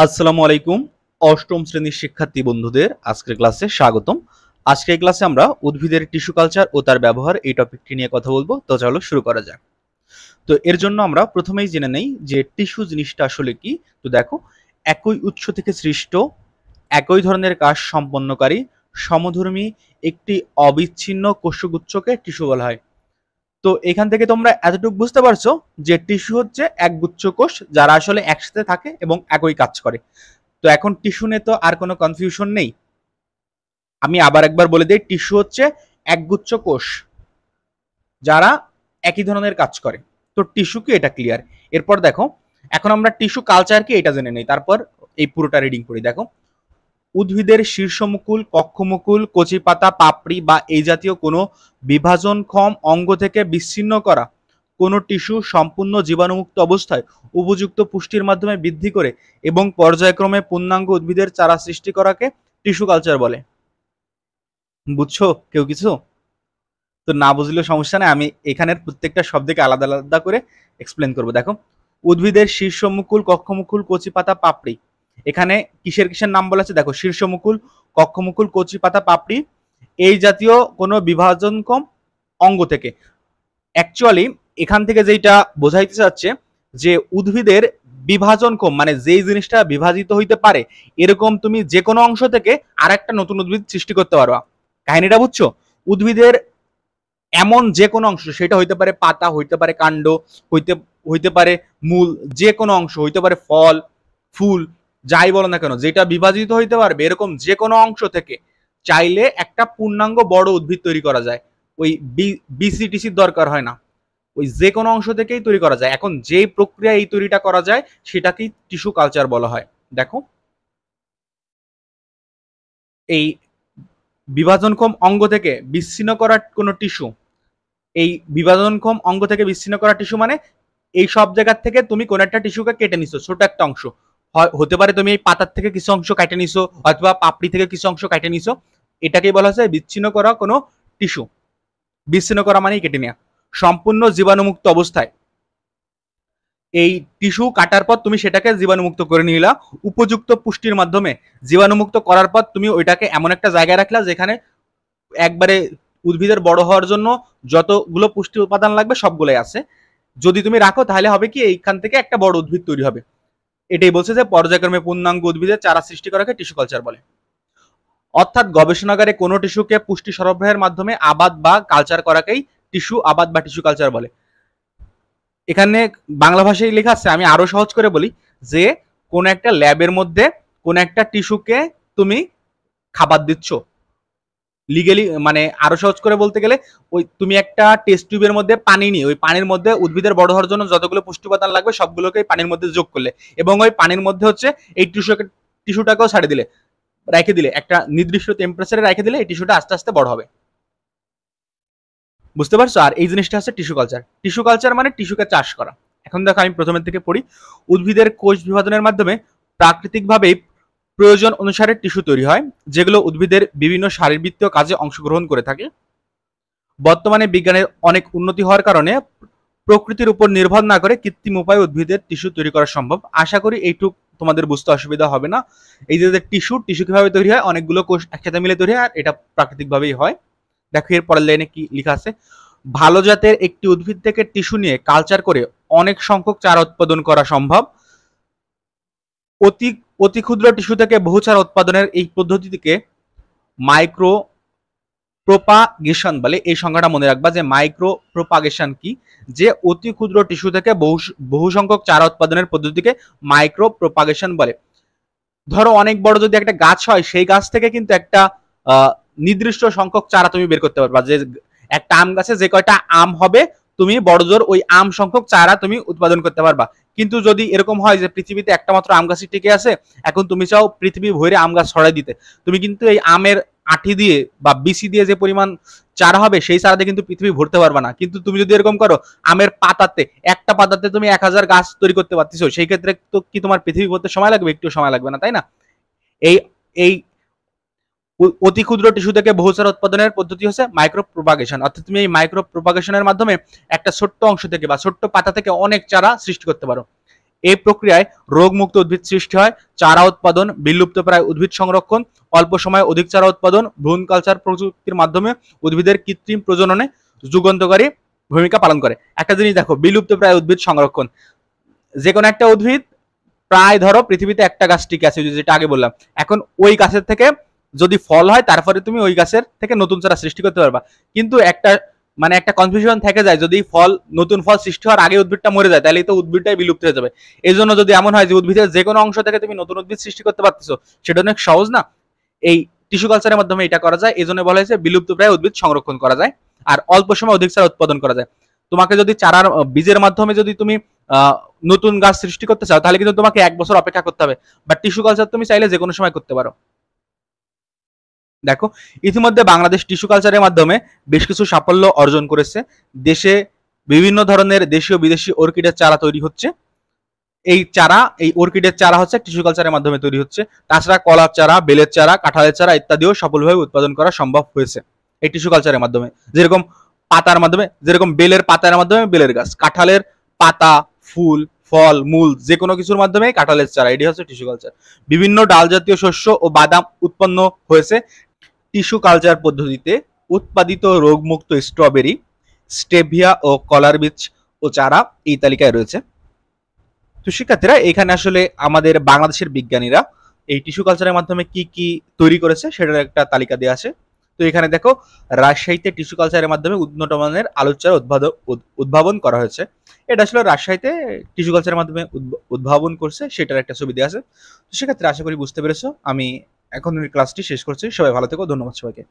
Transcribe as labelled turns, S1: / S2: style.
S1: আসসালামু আলাইকুম। অষ্টম শ্রেণীর শিক্ষার্থী বন্ধুদের আজকের ক্লাসে স্বাগতম। আজকের ক্লাসে আমরা উদ্ভিদের টিস্যু কালচার ও তার ব্যবহার এই টপিকটি নিয়ে কথা বলবো। তো চলো শুরু করা যাক। তো এর জন্য আমরা প্রথমেই জেনে নেই যে টিস্যু জিনিসটা আসলে কি। তো দেখো, একই উৎস থেকে সৃষ্ট, একই ধরনের কাজ সম্পন্নকারী, সমধর্মী একটি অবিচ্ছিন্ন কোষগুচ্ছকে টিস্যু বলা হয়। তো এখান থেকে তোমরা এতটুকু বুঝতে পারছো যে টিস্যু হচ্ছে এক গুচ্ছ কোষ যারা আসলে একসাথে থাকে এবং একই কাজ করে। তো এখন টিস্যু নিয়ে তো আর কোনো কনফিউশন নেই। আমি আবার একবার বলে দিই, টিস্যু হচ্ছে একগুচ্ছ কোষ যারা একই ধরনের কাজ করে। তো টিস্যু কি, এটা ক্লিয়ার। এরপর দেখো, এখন আমরা টিস্যু কালচার কি এটা জেনে নেই, তারপর এই পুরোটা রিডিং করি। দেখো, উদ্ভিদের শীর্ষমুকুল, কক্ষমুকুল, কচি পাতা, পাপড়ি বা এই জাতীয় কোনো বিভাজনক্ষম অঙ্গ থেকে বিচ্ছিন্ন করা কোনো টিস্যু সম্পূর্ণ জীবাণুমুক্ত অবস্থায় উপযুক্ত পুষ্টির মাধ্যমে বৃদ্ধি করে এবং পর্যায়ক্রমে পূর্ণাঙ্গ উদ্ভিদের চারা সৃষ্টি করাকে টিস্যু কালচার বলে। বুঝছো কেউ কিছু? তো না বুঝলেও সমস্যা নেই, আমি এখানের প্রত্যেকটা শব্দকে আলাদা আলাদা করে এক্সপ্লেন করবো। দেখো, উদ্ভিদের শীর্ষমুকুল, কক্ষমুকুল, কচি পাতা, পাপড়ি, এখানে কিসের কিসের নাম বলা আছে দেখো, শীর্ষমুকুল, কক্ষমুকুল, কচি পাতা, পাপড়ি এই জাতীয় কোনো বিভাজনক্ষম অঙ্গ থেকে। অ্যাকচুয়ালি এখান থেকে যেটা বোঝাইতে চাচ্ছে যে উদ্ভিদের বিভাজনক্ষম মানে যেই জিনিসটা বিভাজিত হইতে পারে এরকম তুমি যে কোনো অংশ থেকে আর একটা নতুন উদ্ভিদ সৃষ্টি করতে পারবা। কাহিনীটা বুঝছো? উদ্ভিদের এমন যে কোনো অংশ, সেটা হইতে পারে পাতা, হইতে পারে কাণ্ড, হইতে হইতে পারে মূল, যে কোনো অংশ হইতে পারে ফল, ফুল, যাই বলো না কেন, যেটা বিভাজিত হইতে পারবে এরকম যে কোনো অংশ থেকে চাইলে একটা পূর্ণাঙ্গ বড় উদ্ভিদ তৈরি করা যায়। ওই বিসিটিসির দরকার হয় না, ওই যে কোনো অংশ থেকেই তৈরি করা যায়। এখন যে প্রক্রিয়া এই তৈরিটা করা যায় সেটাকেই টিস্যু কালচার বলা হয়। দেখো, এই বিভাজনক্ষম অঙ্গ থেকে বিচ্ছিন্ন করা কোনো টিস্যু, এই বিভাজনক্ষম অঙ্গ থেকে বিচ্ছিন্ন করা টিস্যু মানে এই সব জায়গার থেকে তুমি কোন একটা টিস্যুকে কেটে নিছো, ছোট একটা অংশ হতে পারে, তুমি এই পাতার থেকে কিছু অংশ কেটে নিছো অথবা পাপড়ি থেকে কিছু অংশ কেটে নিছো, এটাকেই বলা হচ্ছে বিচ্ছিন্ন করা কোনো টিস্যু। বিচ্ছিন্ন করা মানেই কেটে নেওয়া। সম্পূর্ণ জীবাণুমুক্ত অবস্থায় এই টিস্যু কাটার পর তুমি সেটাকে জীবাণুমুক্ত করে নিলা উপযুক্ত পুষ্টির মাধ্যমে। জীবাণুমুক্ত করার পর তুমি ওইটাকে এমন একটা জায়গায় রাখলা যেখানে একবারে উদ্ভিদের বড় হওয়ার জন্য যতগুলো পুষ্টি উপাদান লাগবে সবগুলোই আছে। যদি তুমি রাখো তাহলে হবে কি, এইখান থেকে একটা বড় উদ্ভিদ তৈরি হবে। এটাই বলছে যে পর্যায়ক্রমে পূর্ণাঙ্গ উদ্ভিদের চারা সৃষ্টি করাকে টিস্যু কালচার বলে। অর্থাৎ গবেষণাগারে কোনো টিস্যুকে পুষ্টি সরবরাহের মাধ্যমে আবাদ বা কালচার করাকেই টিস্যু আবাদ বা টিস্যু কালচার বলে। এখানে বাংলা ভাষায় লেখা আছে, আমি আরো সহজ করে বলি যে কোন একটা ল্যাবের মধ্যে কোন একটা টিস্যুকে তুমি খাবার দিচ্ছ। লিগেলি মানে আরো সহজ করে বলতে গেলে, ওই তুমি একটা টেস্ট টিউবের মধ্যে পানি নিয়ে ওই পানির মধ্যে উদ্ভিদের বড় হওয়ার জন্য যতগুলো পুষ্টি উপাদান লাগবে সবগুলোকে পানির মধ্যে যোগ করলে এবং ওই পানির মধ্যে হচ্ছে এই টিস্যুটাকেও ছাড়ে দিলে, রেখে দিলে, একটা নির্দিষ্ট টেম্পারেচারে রেখে দিলে এই টিস্যুটা আস্তে আস্তে বড় হবে। বুঝতে পারছো? আর এই জিনিসটা হচ্ছে টিস্যু কালচার। টিস্যু কালচার মানে টিস্যুকে চাষ করা। এখন দেখো, আমি প্রথমের থেকে পড়ি। উদ্ভিদের কোষ বিভাজনের মাধ্যমে প্রাকৃতিকভাবেই প্রয়োজন অনুসারে টিস্যু তৈরি হয়, যেগুলো উদ্ভিদের বিভিন্ন শারীরবৃত্তীয় কাজে অংশগ্রহণ করে থাকে। বর্তমানে বিজ্ঞানের অনেক উন্নতি হওয়ার কারণে প্রকৃতির উপর নির্ভর না করে কৃত্রিম উপায়ে উদ্ভিদের টিস্যু তৈরি করা সম্ভব। আশা করি এইটুক তোমাদের বুঝতে অসুবিধা হবে না। এই যে টিস্যু টিস্যু কিভাবে তৈরি হয়, অনেকগুলো কোষ একসাথে মিলে তৈরি হয়, আর এটা প্রাকৃতিকভাবেই হয়। দেখো এর পরের লাইনে কি লেখা আছে, ভালো জাতের একটি উদ্ভিদ থেকে টিস্যু নিয়ে কালচার করে অনেক সংখ্যক চারা উৎপাদন করা সম্ভব। অতি অতি ক্ষুদ্র টিস্যু থেকে বহু চারা উৎপাদনের এই পদ্ধতিকে মাইক্রো প্রোপাগেশন বলে। এই সংখ্যাটা মনে রাখবা যে মাইক্রো প্রোপাগেশন কি, যে অতি ক্ষুদ্র টিস্যু থেকে বহু সংখ্যক চারা উৎপাদনের পদ্ধতিকে মাইক্রো প্রোপাগেশন বলে। ধরো অনেক বড় যদি একটা গাছ হয়, সেই গাছ থেকে কিন্তু একটা নির্দিষ্ট সংখ্যক চারা তুমি বের করতে পারবা। যে একটা আম গাছে যে কয়টা আম হবে, তুমি বড় জোর ওই আম সংখ্যক চারা তুমি উৎপাদন করতে পারবা। কিন্তু যদি এরকম হয় যে পৃথিবীতে একটা মাত্র আম গাছই টিকে আছে, এখন তুমি চাও পৃথিবী ভরে আম গাছ ছড়াই দিতে, তুমি কিন্তু এই আমের আঠি দিয়ে বা বিসি দিয়ে যে পরিমাণ চারা হবে সেই চারাতে কিন্তু পৃথিবী ভরতে পারবে না। কিন্তু তুমি যদি এরকম করো, আমের পাতাতে, একটা পাতাতে তুমি 1000 গাছ তৈরি করতে পারতেছো, সেই ক্ষেত্রে তো কি তোমার পৃথিবী ভরতে সময় লাগবে? একটু সময় লাগবে না, তাই না? এই এই অতি ক্ষুদ্র টিস্যু থেকে বহুচারা উৎপাদনের পদ্ধতি হচ্ছে মাইক্রো প্রোপাগেশন। অর্থাৎ তুমি এই মাইক্রো প্রোপাগেশনের মাধ্যমে একটা ছোট্ট অংশ থেকে বা ছোট্ট পাতা থেকে অনেক চারা সৃষ্টি করতে পারো। এই প্রক্রিয়ায় রোগমুক্ত উদ্ভিদ সৃষ্টি হয়, চারা উৎপাদন, বিলুপ্তপ্রায় উদ্ভিদ সংরক্ষণ, অল্প সময়ে অধিক চারা উৎপাদন, ভ্রূণ কালচার প্রযুক্তির মাধ্যমে উদ্ভিদের কৃত্রিম প্রজননে যুগান্তকারী ভূমিকা পালন করে। একটা জিনিস দেখো, বিলুপ্তপ্রায় উদ্ভিদ সংরক্ষণ, যে কোনো একটা উদ্ভিদ প্রায় ধরো পৃথিবীতে একটা গাছ টিকে আছে, যেটা আগে বললাম, এখন ওই গাছের থেকে যদি ফল হয় তারপরে তুমি ওই গাছের থেকে নতুন চারা সৃষ্টি করতে পারবা। কিন্তু একটা কনফিউশন থেকে যায়, যদি নতুন ফল সৃষ্টি হওয়ার আগে উদ্ভিদটা মরে যায় তাহলে তো উদ্ভিদটাই বিলুপ্ত হয়ে যাবে। এই জন্য যদি এমন হয় যে উদ্ভিদের যে কোনো অংশ থেকে তুমি নতুন উদ্ভিদ সৃষ্টি করতে পারতেছো, সেটা অনেক সহজ না? এই টিস্যু কালচারের মাধ্যমে এটা করা যায়। এই জন্য বলা হয়েছে বিলুপ্তপ্রায় উদ্ভিদ সংরক্ষণ করা যায় আর অল্প সময় অধিক চারা উৎপাদন করা যায়। তোমাকে যদি চারার বীজের মাধ্যমে যদি তুমি নতুন গাছ সৃষ্টি করতে চাও তাহলে কিন্তু তোমাকে 1 বছর অপেক্ষা করতে হবে, বাট টিস্যু কালচার তুমি চাইলে যে কোনো সময় করতে পারো। দেখো, ইতিমধ্যে বাংলাদেশ টিস্যু কালচারের মাধ্যমে বেশ কিছু সাফল্য অর্জন করেছে। দেশে বিভিন্ন ধরনের দেশীয় বিদেশি অর্কিডের চারা তৈরি হচ্ছে। এই অর্কিডের চারা হচ্ছে টিস্যু কালচারের মাধ্যমে তৈরি হচ্ছে। তাছাড়া কলার চারা, বেলের চারা, কাঁঠালের চারা ইত্যাদিও সফলভাবে উৎপাদন করা সম্ভব হয়েছে এই টিস্যু কালচারের মাধ্যমে। যেরকম পাতার মাধ্যমে, যেরকম বেলের পাতার মাধ্যমে বেলের গাছ, কাঁঠালের পাতা, ফুল, ফল, মূল যে কোনো কিছুর মাধ্যমে কাঁঠালের চারা, এটি হচ্ছে টিস্যু কালচার। বিভিন্ন ডাল জাতীয় শস্য ও বাদাম উৎপন্ন হয়েছে টিস্যু কালচার পদ্ধতিতে। উৎপাদিত রোগমুক্ত স্ট্রবেরি, স্টেভিয়া ও কলার বীজ ও চারা এই তালিকায় রয়েছে। তো শিক্ষার্থীরা, এখানে আসলে আমাদের বাংলাদেশের বিজ্ঞানীরা এই টিস্যু কালচারের মাধ্যমে কি কি তৈরি করেছে সেটার একটা তালিকা দেওয়া আছে। তো এখানে দেখো, রাজশাহীতে টিস্যু কালচারের মাধ্যমে উন্নত মানের আলুর চারা উদ্ভাবন করা হয়েছে। এটা আসলে রাজশাহীতে টিস্যু কালচারের মাধ্যমে উদ্ভাবন করছে, সেটার একটা ছবি দেওয়া আছে। তো সেক্ষেত্রে আশা করি বুঝতে পেরেছো। আমি এখন ক্লাসটি শেষ করছি। সবাই ভালো থেকো, ধন্যবাদ সবাইকে।